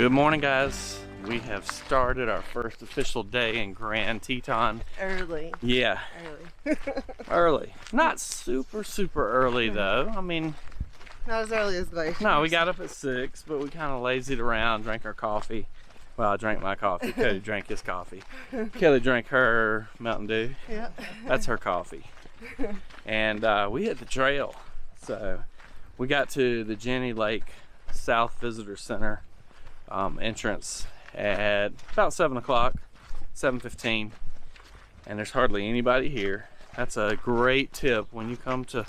Good morning, guys. We have started our first official day in Grand Teton. Early. Yeah. Early. Early. Not super early though. I mean, not as early as Glacier. No, we got up at 6, but we kind of lazied around, drank our coffee. Well, I drank my coffee. Cody drank his coffee. Kelly drank her Mountain Dew. Yeah. That's her coffee. And we hit the trail. So we got to the Jenny Lake South Visitor Center entrance at about 7 o'clock, 7:15, and there's hardly anybody here. That's a great tip when you come to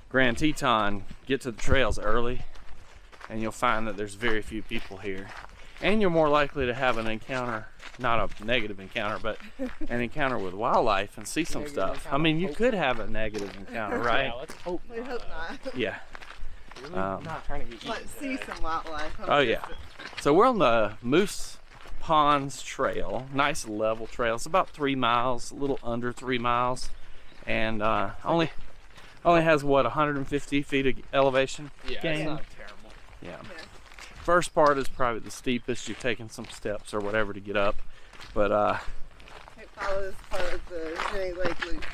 Grand Teton. Get to the trails early and you'll find that there's very few people here, and you're more likely to have an encounter, not a negative encounter, but an encounter with wildlife and see some stuff. I mean, you could have a negative encounter, right? Yeah, let's hope We hope not. Yeah. Really not trying to get Let's see some wildlife. Oh yeah. So we're on the Moose Ponds Trail. Nice level trail. It's about 3 miles, a little under 3 miles, and only has what, 150 feet of elevation Yeah, gain? it's not terrible. Yeah. First part is probably the steepest. You're taking some steps or whatever to get up, but It follows part of the Jenny Lake loop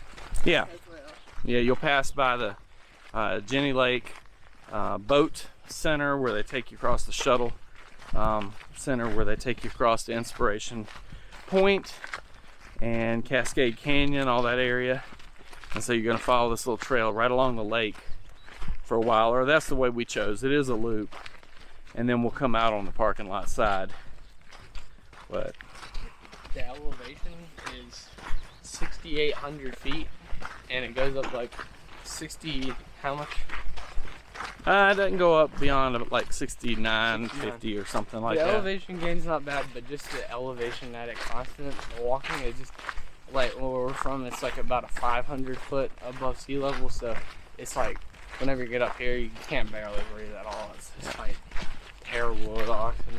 yeah, as well. yeah. You'll pass by the Jenny Lake boat center where they take you across the shuttle center where they take you across to Inspiration Point and Cascade Canyon, all that area. And so you're going to follow this little trail right along the lake for a while, or that's the way we chose. It is a loop, and then we'll come out on the parking lot side. But The elevation is 6,800 feet, and it goes up like 60, how much? it doesn't go up beyond like 6950 or something like the that. elevation gain's not bad, but just the elevation at it constant, the walking is just, like where we're from, it's like about a 500 foot above sea level, so it's like, whenever you get up here, you can't barely breathe at all. It's just like terrible with oxygen.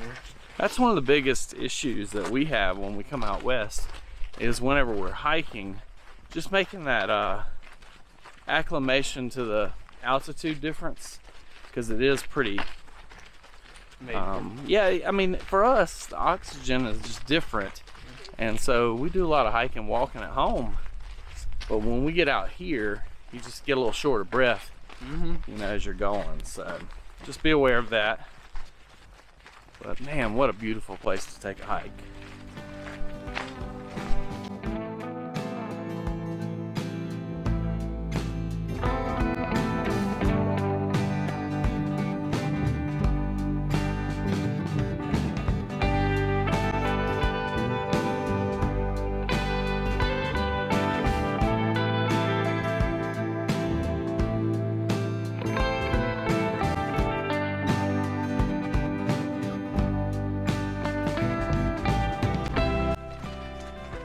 That's one of the biggest issues that we have when we come out west, is whenever we're hiking, just making that acclimation to the altitude difference, because it is pretty yeah, I mean, for us the oxygen is just different, and so we do a lot of hiking, walking at home, but when we get out here you just get a little short of breath, you know, as you're going. So just be aware of that. But man, what a beautiful place to take a hike.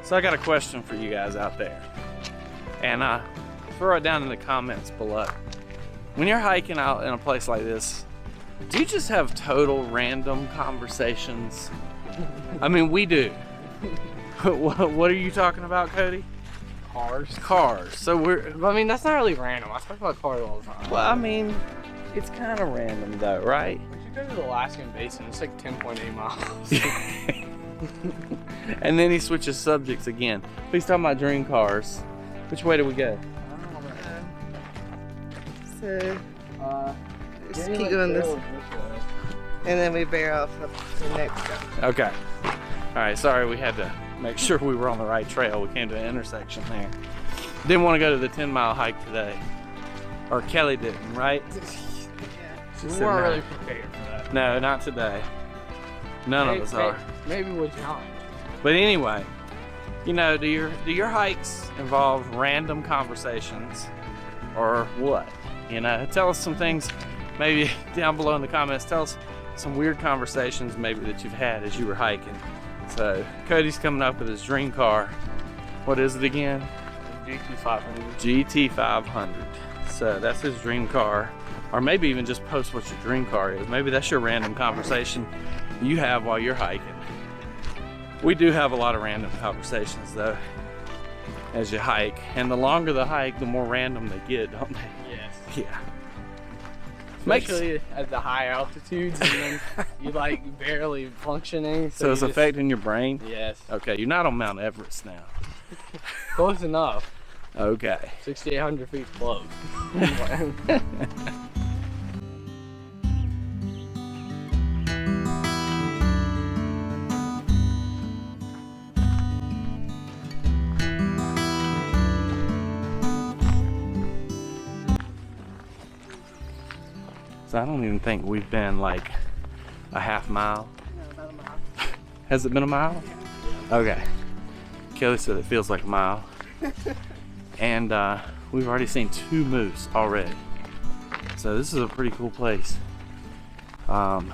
So I got a question for you guys out there, and throw it down in the comments below. When you're hiking out in a place like this, do you just have total random conversations? I mean, we do. What are you talking about, Cody? Cars. So I mean, that's not really random. I talk about cars all the time. well, I mean, it's kind of random though, right? We should go to the Alaskan Basin. It's like 10.8 miles. And then he switches subjects again. He's talking about dream cars. Which way do we go? So just Jenny keep Lake going this Trail way, is this way. and then we bear off up to the next one. Okay. All right. Sorry, we had to make sure we were on the right trail. We came to an intersection there. Didn't want to go to the 10-mile hike today, or Kelly didn't, right? She We said weren't no. really prepared for that. No, not today. None of us are. Maybe with challenge. But anyway, you know, do your hikes involve random conversations, or what? You know, tell us some things, maybe down below in the comments. Tell us some weird conversations maybe that you've had as you were hiking. So Cody's coming up with his dream car. What is it again? GT500. GT500. So that's his dream car. Or maybe even just post what your dream car is. Maybe that's your random conversation you have while you're hiking. We do have a lot of random conversations though as you hike, and the longer the hike, the more random they get, don't they? Yes. Yeah. especially at the high altitudes, and then you like barely functioning. So it's affecting your brain? Yes. Okay, you're not on Mount Everest now. Close enough. Okay. 6,800 feet close. So I don't even think we've been like a half mile. No, about a mile. Has it been a mile? Okay. Kelly said it feels like a mile. And we've already seen 2 moose already. So this is a pretty cool place. Yeah,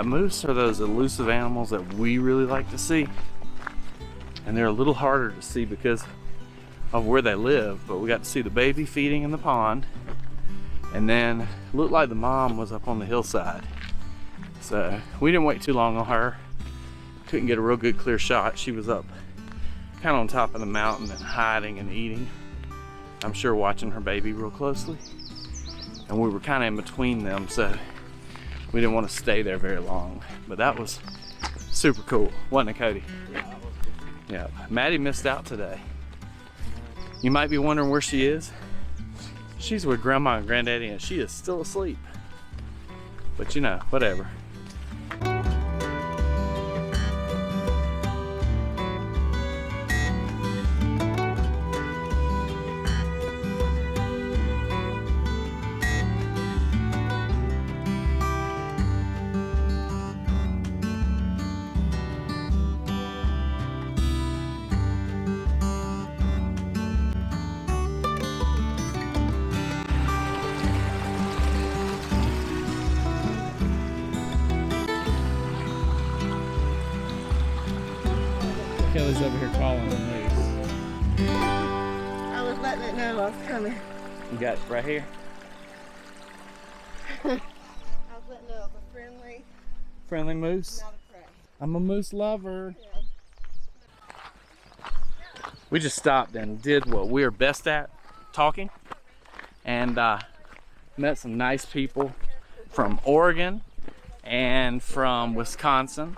moose are those elusive animals that we really like to see. And they're a little harder to see because of where they live, but we got to see the baby feeding in the pond. And then it looked like the mom was up on the hillside. So we didn't wait too long on her. Couldn't get a real good clear shot. She was up kind of on top of the mountain and hiding and eating. I'm sure watching her baby real closely. And we were kind of in between them, so we didn't want to stay there very long. But that was super cool, wasn't it, Cody? Yeah, Maddie missed out today. You might be wondering where she is. She's with Grandma and Granddaddy and she is still asleep. But you know, whatever. Kelly's over here calling the moose. I was letting it know I was coming. You got it right here? I was letting it know it was a Friendly moose? not a prey. I'm a moose lover. Yeah. We just stopped and did what we're best at, talking. And met some nice people from Oregon and from Wisconsin.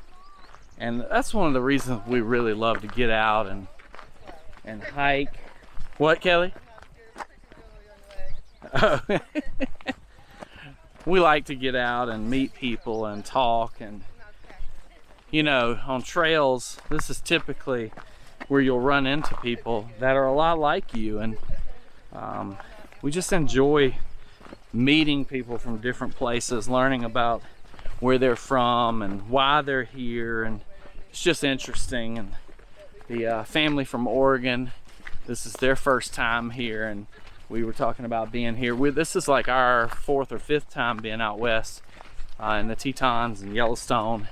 And that's one of the reasons we really love to get out and hike. What, Kelly? Oh. We like to get out and meet people and talk, and you know, on trails, this is typically where you'll run into people that are a lot like you, and we just enjoy meeting people from different places, learning about where they're from and why they're here, and it's just interesting. And the family from Oregon, this is their first time here, and we were talking about being here. This is like our 4th or 5th time being out west in the Tetons and Yellowstone,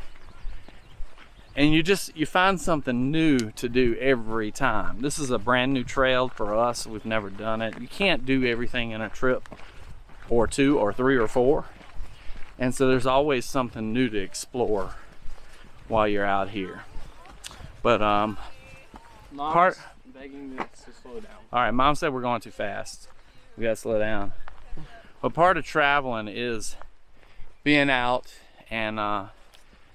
and you find something new to do every time. This is a brand new trail for us. We've never done it. You can't do everything in a trip or 2 or 3 or 4. And so there's always something new to explore while you're out here. But Mom's begging me to slow down. all right, Mom said we're going too fast. We gotta slow down. But part of traveling is being out and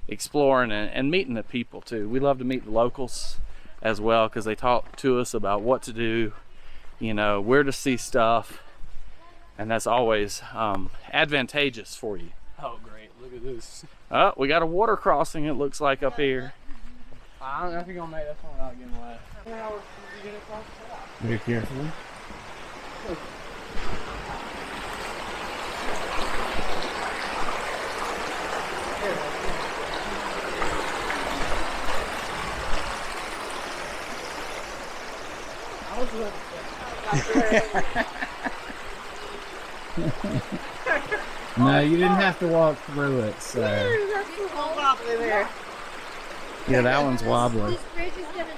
exploring and meeting the people too. We love to meet the locals as well, because they talk to us about what to do, you know, where to see stuff, and that's always advantageous for you. Oh, great. Look at this. Oh, we got a water crossing, it looks like, up here. I don't know if you're going to make this one without getting wet. How did you get across that? Be careful. I was looking. No, you didn't have to walk through it, so. That's the whole wobbly there. Yeah, that one's wobbly. This bridge is gonna.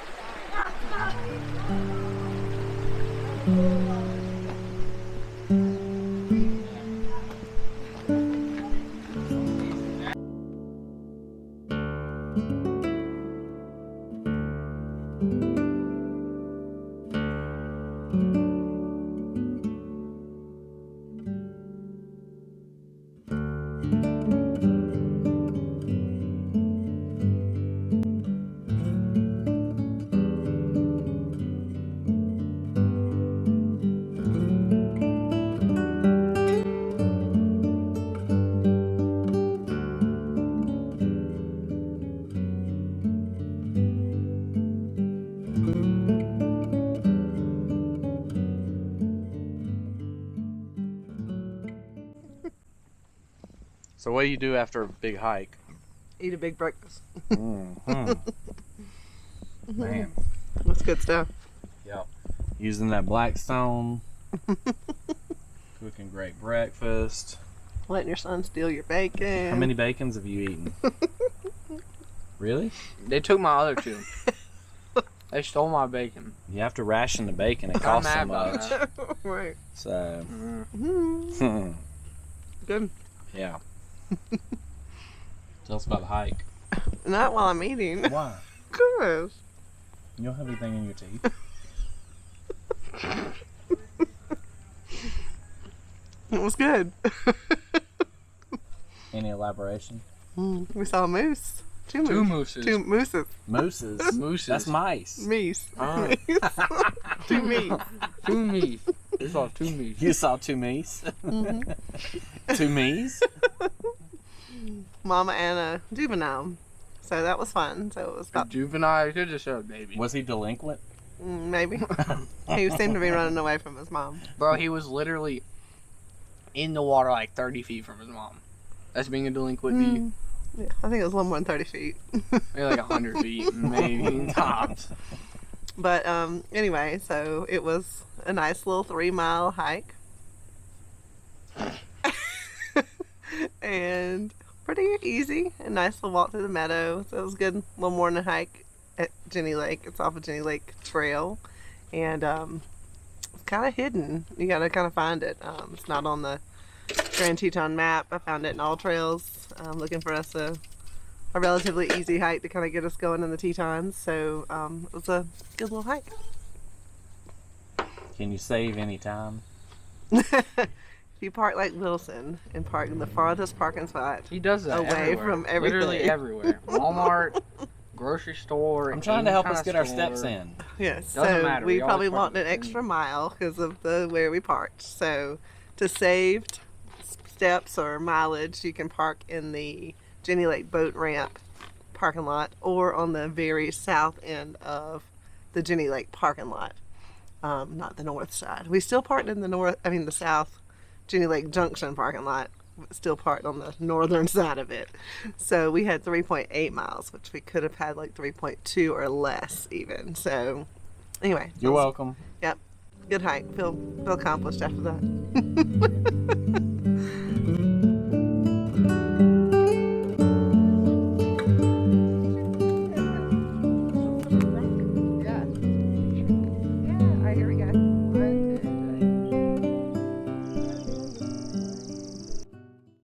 So what do you do after a big hike? Eat a big breakfast. Mm-hmm. Man. That's good stuff. Yep. Using that Blackstone. Cooking great breakfast. Letting your son steal your bacon. How many bacons have you eaten? Really? They took my other two. They stole my bacon. You have to ration the bacon. It I'm costs so mad about much. that. Right. So, Mm-hmm. Good. yeah. Tell us about the hike. Not while I'm eating. Why? Gosh. You don't have anything in your teeth. It was good. Any elaboration? We saw a moose. Two Two mooses. mooses. Two mooses. Mooses. Mooses. That's mice. Meese. Ah. Two meese. Two me's. We saw two me's. You saw two me's? Mm-hmm. Two me's? Mama and a juvenile. So that was fun. So it was A about juvenile. You could just show a baby. Was he delinquent? maybe. He seemed to be running away from his mom. Bro, he was literally in the water like 30 feet from his mom. That's being a delinquent to you. Yeah, I think it was a little more than 30 feet. Maybe like 100 feet, maybe tops. But anyway, so it was a nice little 3-mile hike. And pretty easy. A nice little walk through the meadow. So it was good. A little more than a hike at Jenny Lake. It's off of Jenny Lake Trail. And it's kind of hidden. You got to kind of find it. It's not on the Grand Teton map. I found it in All Trails. Looking for us a relatively easy hike to kind of get us going in the Tetons. So it was a good little hike. Can you save any time? If you park like Wilson and park in the farthest parking spot, He does that away everywhere. from everything. Literally everywhere. Walmart, grocery store. I'm trying to help any us kind get of our steps store. in. yes, Doesn't so matter. we We always probably park want in an the extra mile because of the where we parked. So to save steps or mileage, you can park in the Jenny Lake boat ramp parking lot or on the very south end of the Jenny Lake parking lot, not the north side. We still parked in the south Jenny Lake Junction parking lot, still parked on the northern side of it. So we had 3.8 miles, which we could have had like 3.2 or less even. So anyway. You're welcome. Yep. Good hike. Feel accomplished after that.